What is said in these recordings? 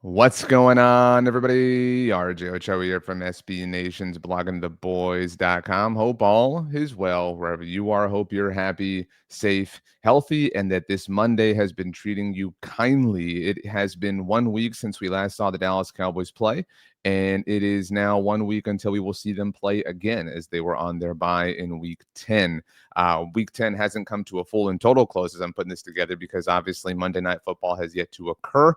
What's going on, everybody? RJ Ochoa here from SB Nation's bloggingtheboys.com. Hope all is well wherever you are. Hope you're happy, safe, healthy, and that this Monday has been treating you kindly. It has been 1 week since we last saw the Dallas Cowboys play, and it is now 1 week until we will see them play again as they were on their bye in week 10. Week 10 hasn't come to a full and total close as I'm putting this together because obviously Monday Night Football has yet to occur.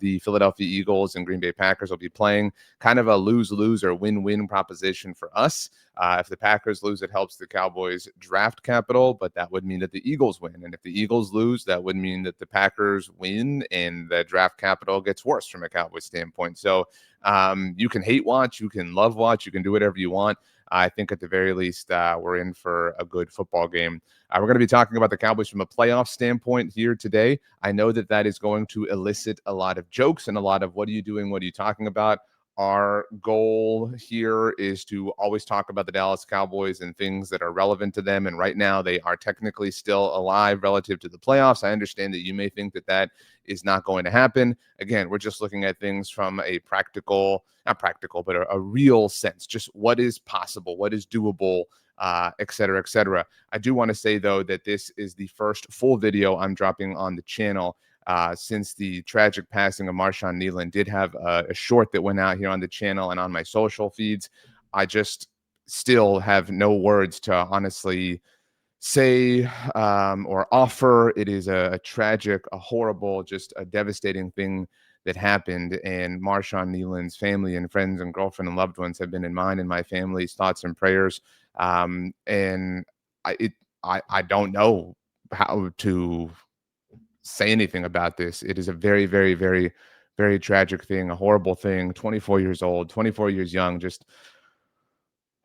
The Philadelphia Eagles and Green Bay Packers will be playing, kind of a lose-lose or win-win proposition for us. If the Packers lose, it helps the Cowboys draft capital, but that would mean that the Eagles win. And if the Eagles lose, that would mean that the Packers win and the draft capital gets worse from a Cowboys standpoint. So you can hate watch, you can love watch, you can do whatever you want. I think at the very least, we're in for a good football game. We're going to be talking about the Cowboys from a playoff standpoint here today. I know that that is going to elicit a lot of jokes and a lot of what are you doing? What are you talking about? Our goal here is to always talk about the Dallas Cowboys and things that are relevant to them. And right now, they are technically still alive relative to the playoffs. I understand that you may think that that is not going to happen. Again, we're just looking at things from a not practical, but a real sense, just what is possible, what is doable, et cetera, et cetera. I do want to say, though, that this is the first full video I'm dropping on the channel since the tragic passing of Marshon Neland. Did have a short that went out here on the channel and on my social feeds. I just still have no words to honestly say or offer. It is a tragic, a horrible, just a devastating thing that happened. And Marshon Neland's family and friends and girlfriend and loved ones have been in mine and my family's thoughts and prayers. And I don't know how to say anything about this. It is a very, very, very, very tragic thing, a horrible thing. 24 years old, 24 years young, just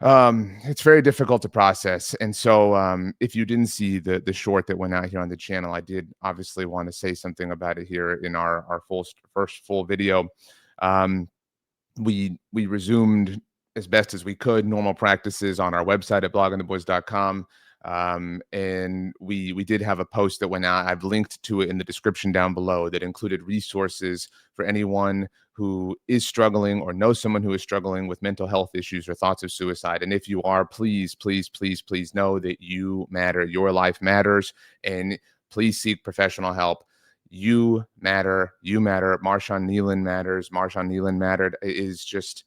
it's very difficult to process. And so if you didn't see the short that went out here on the channel, I did obviously want to say something about it here in our first full video. We resumed as best as we could normal practices on our website at bloggingtheboys.com. And we did have a post that went out. I've linked to it in the description down below that included resources for anyone who is struggling or knows someone who is struggling with mental health issues or thoughts of suicide. And if you are, please, please, please, please know that you matter. Your life matters, and please seek professional help. You matter. You matter. Marshon Neland matters. Marshon Neland mattered. It is just,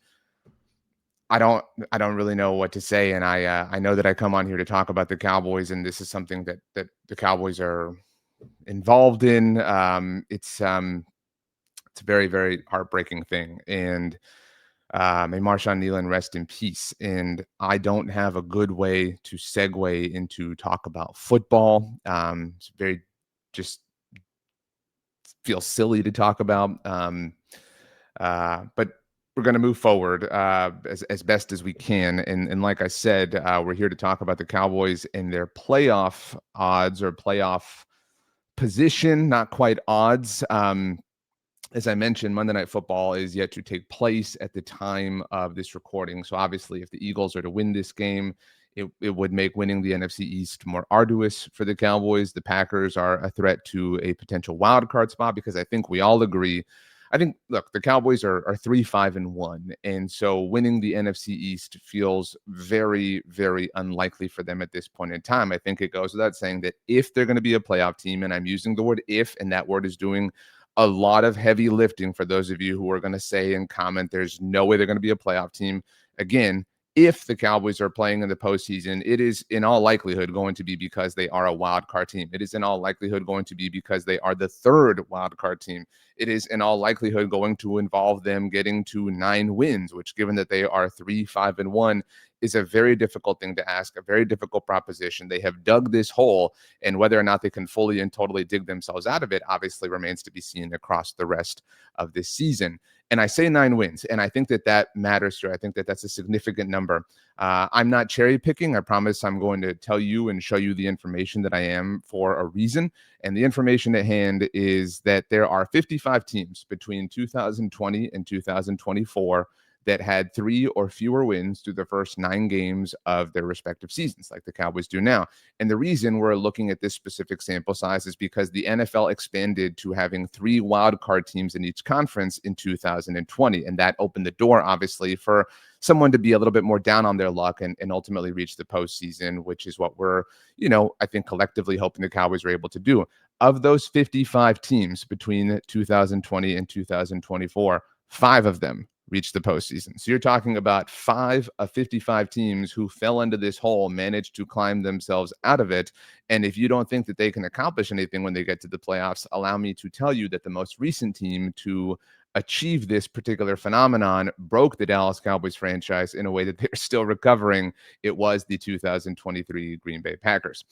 I don't really know what to say. And I know that I come on here to talk about the Cowboys, and this is something that the Cowboys are involved in. It's a very, very heartbreaking thing. And may Marshon Neland rest in peace. And I don't have a good way to segue into talk about football. It's very just feels silly to talk about. But we're going to move forward as best as we can. And like I said, we're here to talk about the Cowboys and their playoff odds or playoff position, not quite odds. As I mentioned, Monday Night Football is yet to take place at the time of this recording. So obviously, if the Eagles are to win this game, it would make winning the NFC East more arduous for the Cowboys. The Packers are a threat to a potential wild card spot because I think we all agree. I think, look, the Cowboys are 3-5-1. And so winning the NFC East feels very, very unlikely for them at this point in time. I think it goes without saying that if they're going to be a playoff team, and I'm using the word if, and that word is doing a lot of heavy lifting for those of you who are going to say and comment, there's no way they're going to be a playoff team. Again, if the Cowboys are playing in the postseason, it is in all likelihood going to be because they are a wild card team. It is in all likelihood going to be because they are the third wild card team. It is in all likelihood going to involve them getting to 9 wins, which, given that they are 3-5-1, is a very difficult thing to ask, a very difficult proposition. They have dug this hole, and whether or not they can fully and totally dig themselves out of it obviously remains to be seen across the rest of this season. And I say 9 wins, and I think that that matters here. I think that that's a significant number. I'm not cherry picking. I promise I'm going to tell you and show you the information that I am for a reason. And the information at hand is that there are 55 teams between 2020 and 2024 that had 3 or fewer wins through the first 9 games of their respective seasons, like the Cowboys do now. And the reason we're looking at this specific sample size is because the NFL expanded to having 3 wild card teams in each conference in 2020. And that opened the door, obviously, for someone to be a little bit more down on their luck and ultimately reach the postseason, which is what we're, I think collectively hoping the Cowboys are able to do. Of those 55 teams between 2020 and 2024, 5 of them reached the postseason. So you're talking about 5 of 55 teams who fell into this hole, managed to climb themselves out of it. And if you don't think that they can accomplish anything when they get to the playoffs, allow me to tell you that the most recent team to achieve this particular phenomenon broke the Dallas Cowboys franchise in a way that they're still recovering. It was the 2023 Green Bay Packers.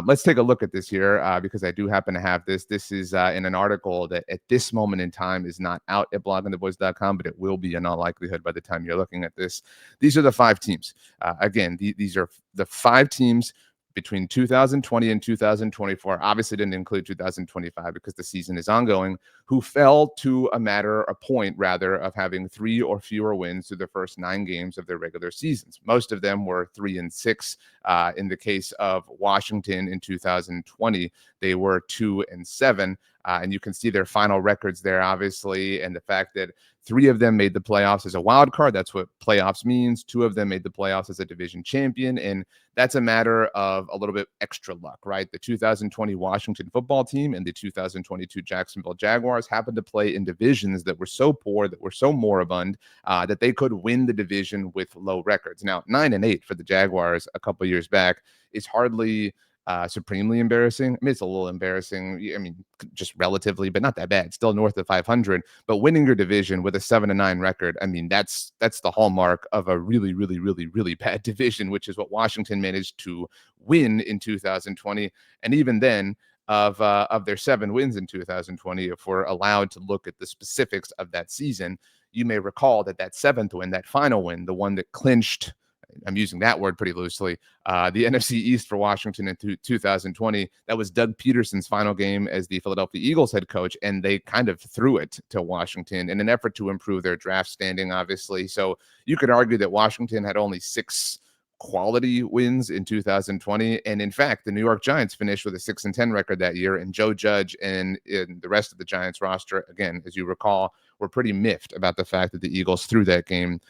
Let's take a look at this here because I do happen to have this. This is in an article that at this moment in time is not out at bloggingtheboys.com, but it will be in all likelihood by the time you're looking at this. These are the 5 teams. Again, these are the 5 teams between 2020 and 2024, obviously didn't include 2025 because the season is ongoing, who fell to a point rather, of having 3 or fewer wins through the first 9 games of their regular seasons. Most of them were 3-6. In the case of Washington in 2020, they were 2-7. And you can see their final records there, obviously, and the fact that 3 of them made the playoffs as a wild card. That's what playoffs means. 2 of them made the playoffs as a division champion. And that's a matter of a little bit extra luck, right? The 2020 Washington football team and the 2022 Jacksonville Jaguars happened to play in divisions that were so poor, that were so moribund, that they could win the division with low records. Now, 9-8 for the Jaguars a couple years back is hardly supremely embarrassing. I mean, it's a little embarrassing. I mean, just relatively, but not that bad. Still north of 500. But winning your division with a 7-9 record, I mean, that's the hallmark of a really, really, really, really bad division, which is what Washington managed to win in 2020. And even then, of their 7 wins in 2020, if we're allowed to look at the specifics of that season, you may recall that 7th win, that final win, the one that clinched, I'm using that word pretty loosely, the NFC East for Washington in 2020. That was Doug Peterson's final game as the Philadelphia Eagles head coach, and they kind of threw it to Washington in an effort to improve their draft standing, obviously. So you could argue that Washington had only 6 quality wins in 2020. And in fact, the New York Giants finished with a 6-10 record that year. And Joe Judge and the rest of the Giants roster, again, as you recall, were pretty miffed about the fact that the Eagles threw that game.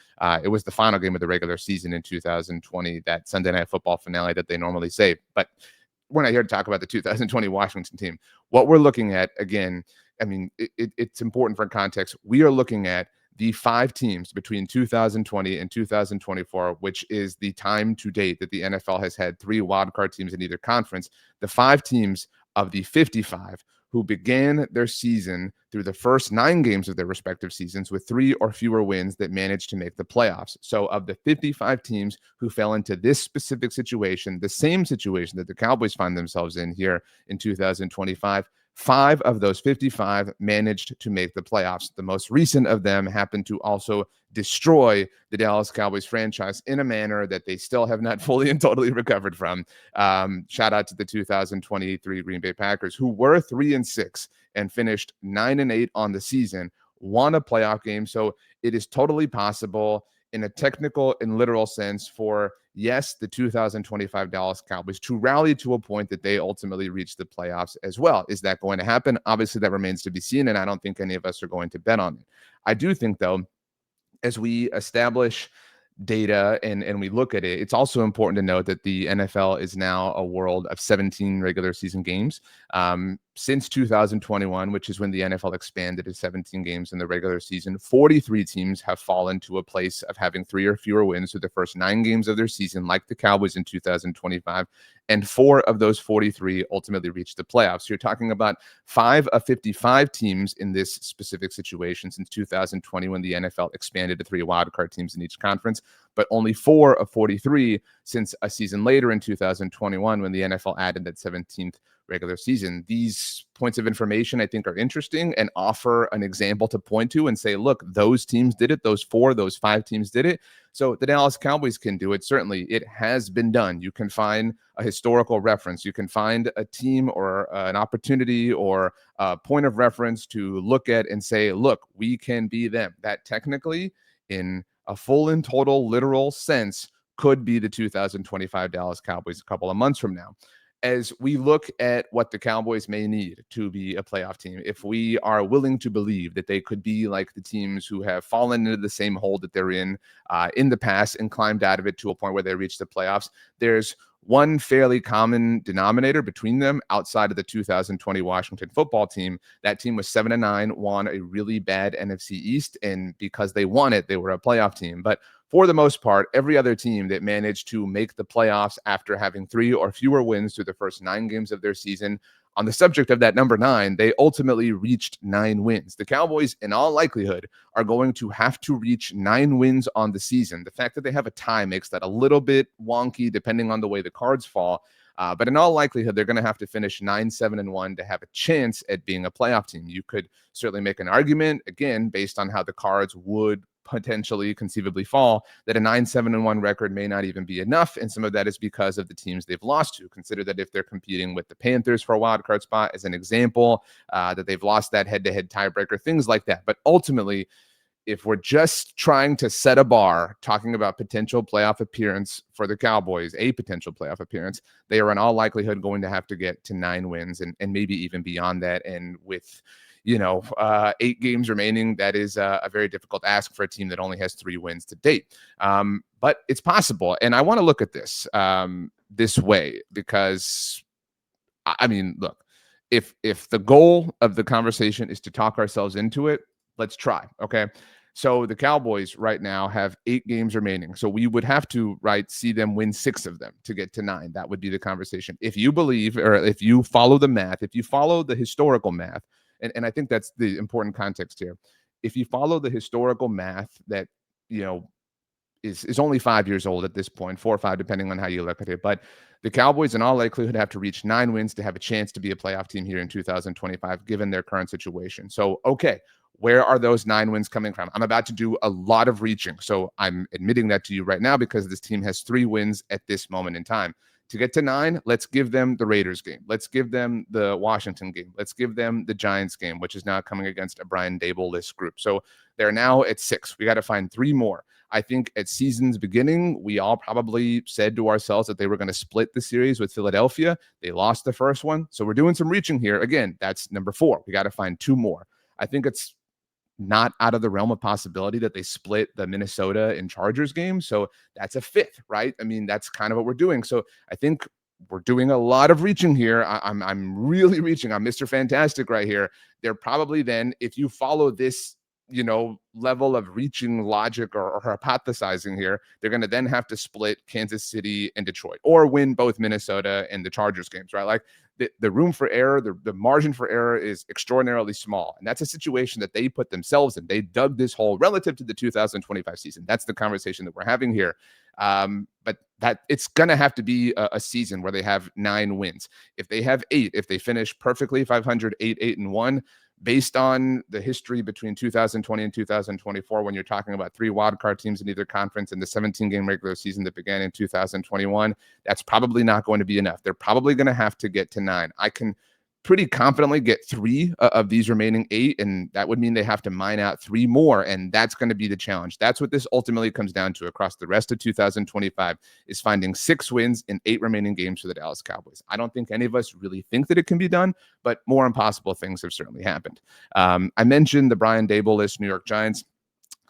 It was the final game of the regular season in 2020, that Sunday Night Football finale that they normally save. But we're not here to talk about the 2020 Washington team. What we're looking at, again, I mean, it's important for context. We are looking at the 5 teams between 2020 and 2024, which is the time to date that the NFL has had 3 wildcard teams in either conference. The 5 teams of the 55 who began their season through the first 9 games of their respective seasons with 3 or fewer wins that managed to make the playoffs. So of the 55 teams who fell into this specific situation, the same situation that the Cowboys find themselves in here in 2025, 5 of those 55 managed to make the playoffs. The most recent of them happened to also destroy the Dallas Cowboys franchise in a manner that they still have not fully and totally recovered from. Shout out to the 2023 Green Bay Packers, who were 3-6 and finished 9-8 on the season, won a playoff game. So it is totally possible in a technical and literal sense for, yes, the 2025 Dallas Cowboys to rally to a point that they ultimately reach the playoffs as well. Is that going to happen? Obviously, that remains to be seen, and I don't think any of us are going to bet on it. I do think, though, as we establish data and we look at it, it's also important to note that the NFL is now a world of 17 regular season games. Since 2021, which is when the NFL expanded to 17 games in the regular season, 43 teams have fallen to a place of having 3 or fewer wins through the first 9 games of their season, like the Cowboys in 2025. And 4 of those 43 ultimately reached the playoffs. So you're talking about 5 of 55 teams in this specific situation since 2020, when the NFL expanded to 3 wildcard teams in each conference, but only 4 of 43 since a season later in 2021, when the NFL added that 17th regular season. These points of information, I think, are interesting and offer an example to point to and say, look, those teams did it. Those 5 teams did it. So the Dallas Cowboys can do it. Certainly, it has been done. You can find a historical reference. You can find a team or an opportunity or a point of reference to look at and say, look, we can be them. That technically, in a full and total literal sense could be the 2025 Dallas Cowboys a couple of months from now. As we look at what the Cowboys may need to be a playoff team, if we are willing to believe that they could be like the teams who have fallen into the same hole that they're in the past and climbed out of it to a point where they reach the playoffs, there's one fairly common denominator between them outside of the 2020 Washington football team. That team was 7-9, won a really bad NFC East, and because they won it, they were a playoff team. But for the most part, every other team that managed to make the playoffs after having 3 or fewer wins through the first 9 games of their season, on the subject of that number 9, they ultimately reached 9 wins. The Cowboys, in all likelihood, are going to have to reach 9 wins on the season. The fact that they have a tie makes that a little bit wonky depending on the way the cards fall. But in all likelihood, they're going to have to finish 9-7-1 to have a chance at being a playoff team. You could certainly make an argument, again, based on how the cards would potentially conceivably fall, that a 9-7-1 record may not even be enough. And some of that is because of the teams they've lost to. Consider that if they're competing with the Panthers for a wild card spot as an example, that they've lost that head-to-head tiebreaker, things like that. But ultimately, if we're just trying to set a bar, talking about potential playoff appearance for the Cowboys, a potential playoff appearance, they are in all likelihood going to have to get to 9 wins and maybe even beyond that. And with 8 games remaining, that is a very difficult ask for a team that only has 3 wins to date. But it's possible. And I want to look at this this way because, I mean, look, if the goal of the conversation is to talk ourselves into it, let's try. Okay. So the Cowboys right now have 8 games remaining. So we would have to, see them win 6 of them to get to 9. That would be the conversation. If you believe, or if you follow the math, if you follow the historical math, and I think that's the important context here. If you follow the historical math that, is only 5 years old at this point, 4 or 5, depending on how you look at it. But the Cowboys, in all likelihood, have to reach 9 wins to have a chance to be a playoff team here in 2025, given their current situation. So, okay, where are those 9 wins coming from? I'm about to do a lot of reaching. So I'm admitting that to you right now because this team has 3 wins at this moment in time. To get to 9, let's give them the Raiders game. Let's give them the Washington game. Let's give them the Giants game, which is now coming against a Brian Dable-less group. So they're now at 6. We got to find 3 more. I think at season's beginning, we all probably said to ourselves that they were going to split the series with Philadelphia. They lost the first one. So we're doing some reaching here. Again, that's number 4. We got to find 2 more. I think it's not out of the realm of possibility that they split the Minnesota and Chargers game. So that's a 5th, right? I mean, that's kind of what we're doing. So I think we're doing a lot of reaching here. I'm really reaching. I'm Mr. Fantastic right here. They're probably then, if you follow this level of reaching logic or hypothesizing here, they're going to then have to split Kansas City and Detroit or win both Minnesota and the Chargers games, right? Like the room for error, the margin for error is extraordinarily small. And that's a situation that they put themselves in. They dug this hole relative to the 2025 season. That's the conversation that we're having here. But that it's going to have to be a season where they have 9 wins. If they have 8, if they finish perfectly 500, 8-1, based on the history between 2020 and 2024, when you're talking about 3 wildcard teams in either conference and the 17-game regular season that began in 2021, that's probably not going to be enough. They're probably going to have to get to 9. I can pretty confidently get 3 of these remaining 8, and that would mean they have to mine out 3 more, and that's going to be the challenge. That's what this ultimately comes down to across the rest of 2025, is finding 6 wins in 8 remaining games for the Dallas Cowboys. I don't think any of us really think that it can be done, but more impossible things have certainly happened. I mentioned the Brian Dable-less New York Giants.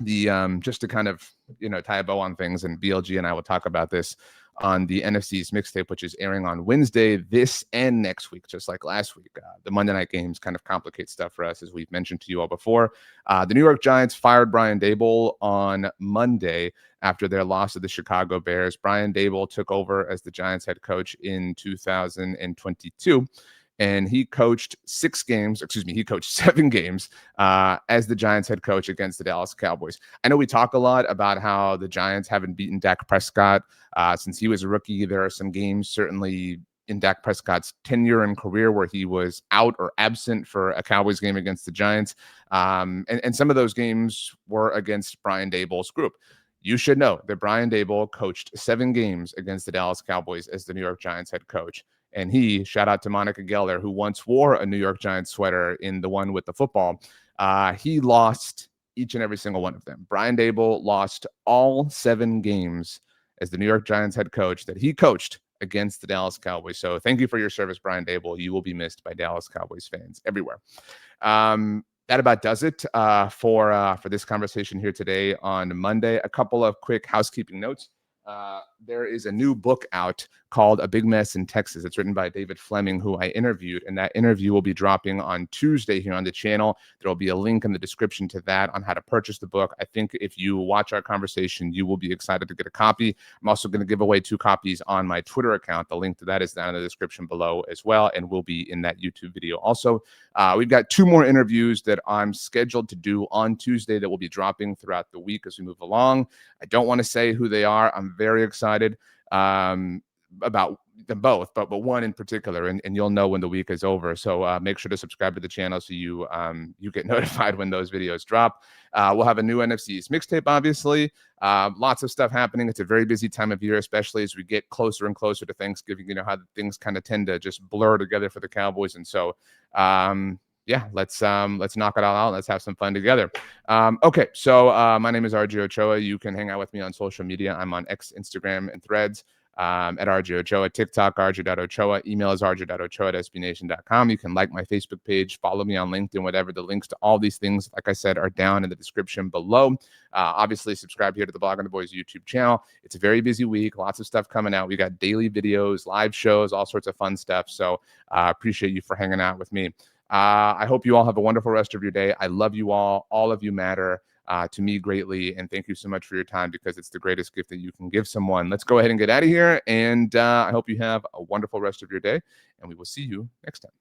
Just to kind of tie a bow on things, and BLG and I will talk about this on the NFC's mixtape, which is airing on Wednesday, this and next week, just like last week. The Monday night games kind of complicate stuff for us, as we've mentioned to you all before. The New York Giants fired Brian Dable on Monday after their loss to the Chicago Bears. Brian Dable took over as the Giants head coach in 2022. And he coached 7 games as the Giants head coach against the Dallas Cowboys. I know we talk a lot about how the Giants haven't beaten Dak Prescott since he was a rookie. There are some games certainly in Dak Prescott's tenure and career where he was out or absent for a Cowboys game against the Giants. And some of those games were against Brian Dable's group. You should know that Brian Dable coached 7 games against the Dallas Cowboys as the New York Giants head coach. And he, shout out to Monica Geller, who once wore a New York Giants sweater in the one with the football, he lost each and every single one of them. Brian Daboll lost all 7 games as the New York Giants head coach that he coached against the Dallas Cowboys. So thank you for your service, Brian Daboll. You will be missed by Dallas Cowboys fans everywhere. That about does it for this conversation here today on Monday. A couple of quick housekeeping notes. There is a new book out called A Big Mess in Texas. It's written by David Fleming, who I interviewed, and that interview will be dropping on Tuesday here on the channel. There will be a link in the description to that on how to purchase the book. I think if you watch our conversation, you will be excited to get a copy. I'm also going to give away 2 copies on my Twitter account. The link to that is down in the description below as well, and will be in that YouTube video also. We've got 2 more interviews that I'm scheduled to do on Tuesday that will be dropping throughout the week as we move along. I don't want to say who they are. I'm very excited about them both, but one in particular, and you'll know when the week is over. So make sure to subscribe to the channel so you get notified when those videos drop. We'll have a new NFC's mixtape, obviously. Lots of stuff happening. It's a very busy time of year, especially as we get closer and closer to Thanksgiving. You know how things kind of tend to just blur together for the Cowboys, and so yeah, let's knock it all out. Let's have some fun together. Okay, so my name is RJ Ochoa. You can hang out with me on social media. I'm on X, Instagram, and Threads at RJ Ochoa, TikTok, RJ.Ochoa. Email is rj.ochoa@sbnation.com. You can like my Facebook page, follow me on LinkedIn, whatever. The links to all these things, like I said, are down in the description below. Obviously, subscribe here to the Blog on the Boys YouTube channel. It's a very busy week. Lots of stuff coming out. We got daily videos, live shows, all sorts of fun stuff. So appreciate you for hanging out with me. I hope you all have a wonderful rest of your day. I love you all. All of you matter to me greatly. And thank you so much for your time, because it's the greatest gift that you can give someone. Let's go ahead and get out of here. And I hope you have a wonderful rest of your day. And we will see you next time.